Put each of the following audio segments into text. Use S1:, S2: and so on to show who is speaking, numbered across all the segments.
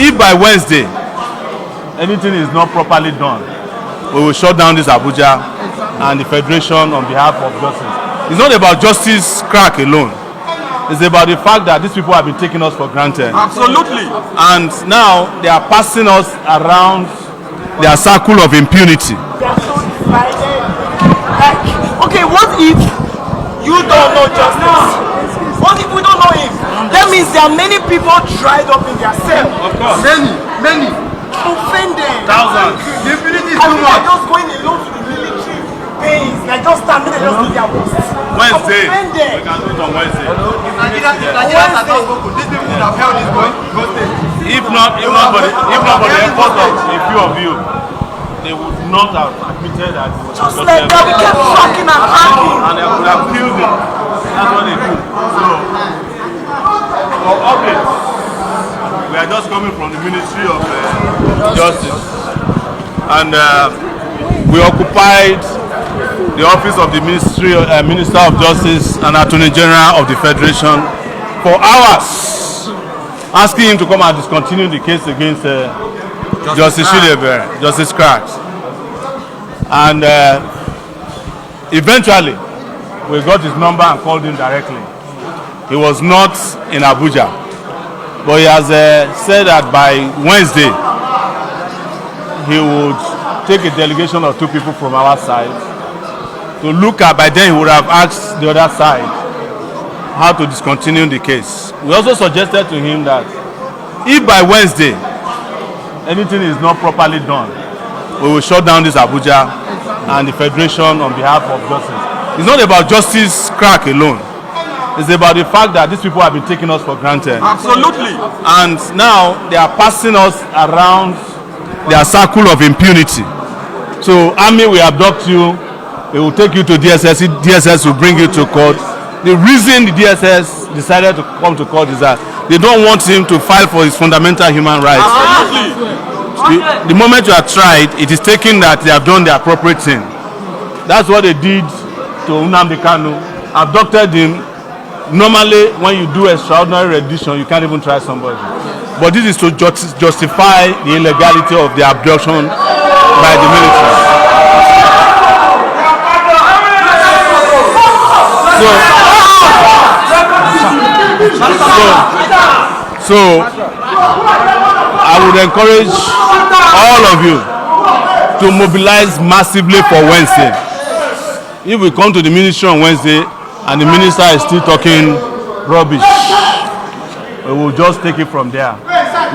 S1: If by Wednesday anything is not properly done, we will shut down this Abuja and the Federation on behalf of justice. It's not about justice crack alone. It's about the fact that these people have been taking us for granted.
S2: Absolutely.
S1: And now they are passing us around their circle of impunity.
S3: They are so divided. Like, okay, what if you don't know justice? What if we don't know him? That means there are many people dried up in their cell.
S1: Of course.
S2: Many.
S3: Offended.
S1: Thousands.
S2: The impunity is
S3: I
S2: too
S3: mean,
S2: much.
S3: they're just going alone to the military base. They're just standing there, just do their worst.
S1: Wednesday.
S3: Offended.
S1: We can do it on Wednesday.
S2: Nigerians are not spoken. These people would have held this go state.
S1: If not for the effort of a few of you, they would not have admitted that it was
S3: Just like that, we kept tracking and tracking.
S1: and they would have killed it. That's what they do. So, for updates, we are just coming from the Ministry of Justice, and we occupied the office of the Minister of Justice and Attorney General of the Federation for hours, asking him to come and discontinue the case against Justice Shilebere, Justice Cracks. And eventually, we got his number and called him directly. He was not in Abuja, but he has said that by Wednesday, he would take a delegation of 2 people from our side to look at. By then, he would have asked the other side how to discontinue the case. We also suggested to him that if by Wednesday anything is not properly done, we will shut down this Abuja and the Federation on behalf of justice. It's not about justice crack alone. It's about the fact that these people have been taking us for granted.
S2: Absolutely.
S1: And now they are passing us around their circle of impunity. So army will abduct you, they will take you to DSS, DSS will bring you to court. The reason the DSS decided to come to court is that they don't want him to file for his fundamental human rights. The moment you are tried, it is taken that they have done the appropriate thing. That's what they did to Nnamdi Kanu, abducted him. Normally, when you do extraordinary rendition, you can't even try somebody. But this is to justify the illegality of the abduction by the military. So I would encourage all of you to mobilize massively for Wednesday. If we come to the ministry on Wednesday and the minister is still talking rubbish, we will just take it from there.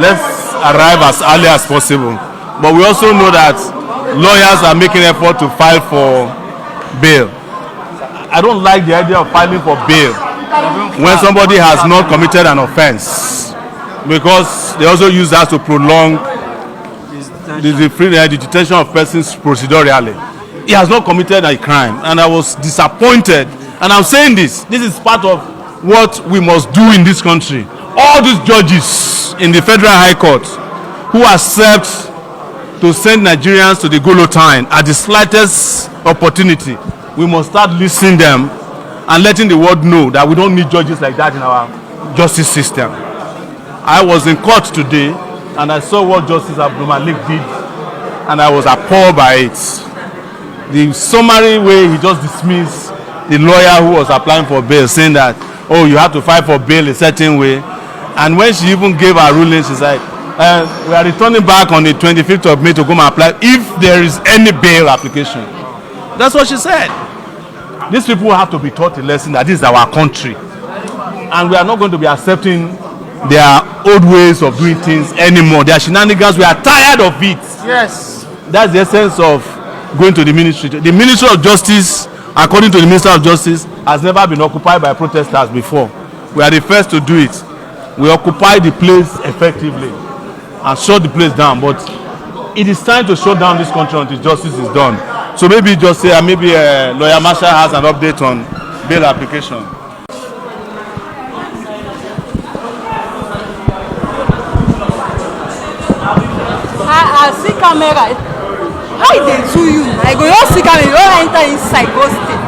S1: Let's arrive as early as possible. But we also know that lawyers are making effort to file for bail. I don't like the idea of filing for bail when somebody has not committed an offense, because they also use that to prolong the detention of persons procedurally. He has not committed a crime, and I was disappointed. And I'm saying this is part of what we must do in this country. All these judges in the Federal High Court who accept to send Nigerians to the guillotine at the slightest opportunity, we must start listening them and letting the world know that we don't need judges like that in our justice system. I was in court today and I saw what Justice Abdul Malik did, and I was appalled by it. The summary way he just dismissed the lawyer who was applying for bail, saying that, oh, you have to file for bail a certain way. And when she even gave her ruling, she said, we are returning back on the 25th of May to go and apply if there is any bail application. That's what she said. These people have to be taught a lesson that this is our country, and we are not going to be accepting their old ways of doing things anymore. Their shenanigans, we are tired of it.
S3: Yes.
S1: That's the essence of going to the ministry. The Ministry of Justice, according to the Minister of Justice, has never been occupied by protesters before. We are the first to do it. We occupy the place effectively and shut the place down. But it is time to shut down this country until justice is done. So maybe just say, maybe Lawyer Marshall has an update on bail application.
S4: I see camera. How they do you? I go just see camera. You don't enter inside. Go stay.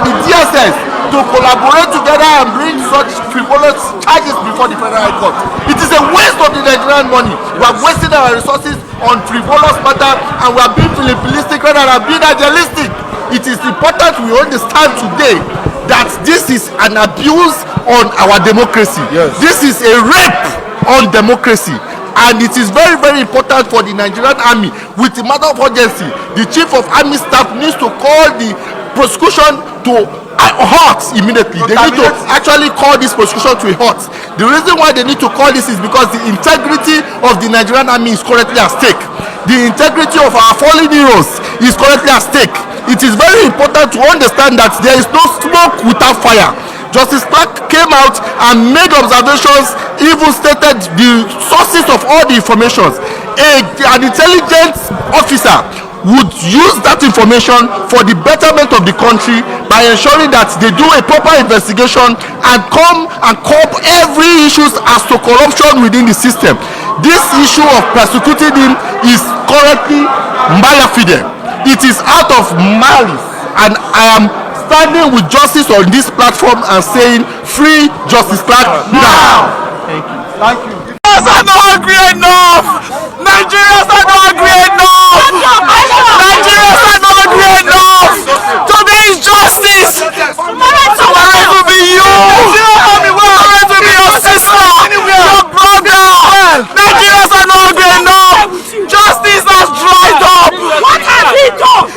S5: the DSS to collaborate together and bring such frivolous charges before the Federal High Court. It is a waste of the Nigerian money. We are wasting our resources on frivolous matter, and we are being Philippinistic rather than being idealistic. It is important we understand today that this is an abuse on our democracy. Yes. This is a rape on democracy. And it is very, very important for the Nigerian army, with the matter of urgency, the chief of army staff needs to call the prosecution to a halt immediately. They need to actually call this prosecution to a halt. The reason why they need to call this is because the integrity of the Nigerian army is currently at stake. The integrity of our fallen heroes is currently at stake. It is very important to understand that there is no smoke without fire. Justice Clark came out and made observations, even stated the sources of all the information. An intelligence officer would use that information for the betterment of the country by ensuring that they do a proper investigation and come and curb every issue as to corruption within the system. This issue of persecuting him is currently mala fide. It is out of malice, and I am standing with justice on this platform and saying, free Justice Clark now. Thank you. Thank you. Nigerians are not angry enough. Nigerians are not angry enough. Nigerians are not angry enough. Today is justice. Tomorrow it will be you. Tomorrow it will be your sister, your brother. Nigerians are not angry enough. Justice has dried up. What has he done?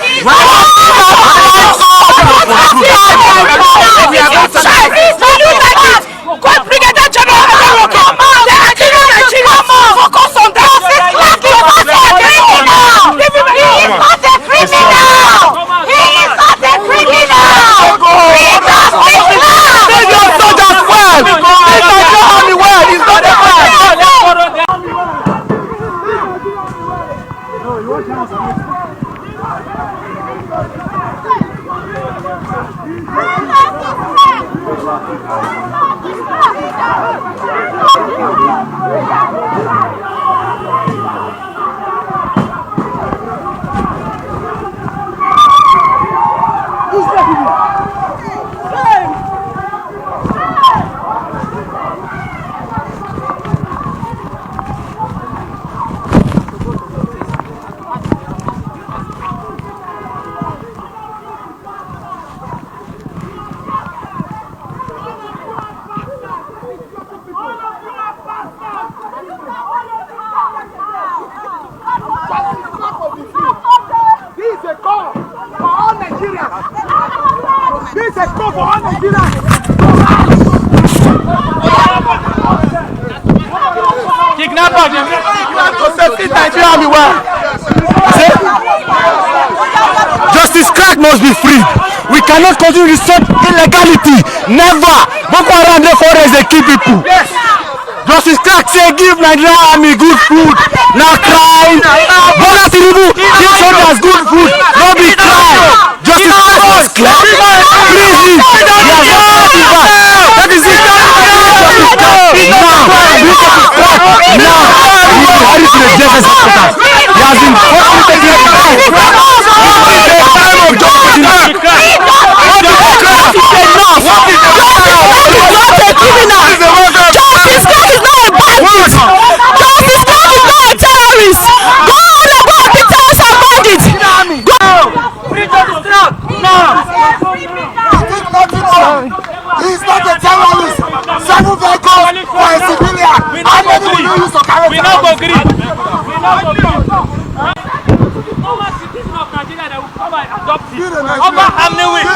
S3: Justice Clark must be free. We cannot continue this same illegality. Never. Boko Haram dey forest dey kill people. Justice Clark say give Nigerian army good food. Na crime. Bola Tinubu give soldiers good food. No be crime. Justice Clark must clear. Free him. That is it. Justice Clark now. He is the DSS hospital. He has been forcibly taken to the time of justice. What is enough? What is not a criminal? Justice Clark is not a bandit. Justice Clark is not a terrorist. Go on about the terrorists and bandits. Go. Free Justice Clark now. He is not a terrorist. 7 vehicles for a civilian. How many will you use to carry? We now agree. No one citizen of Nigeria that will come and adopt it. Over how many weeks?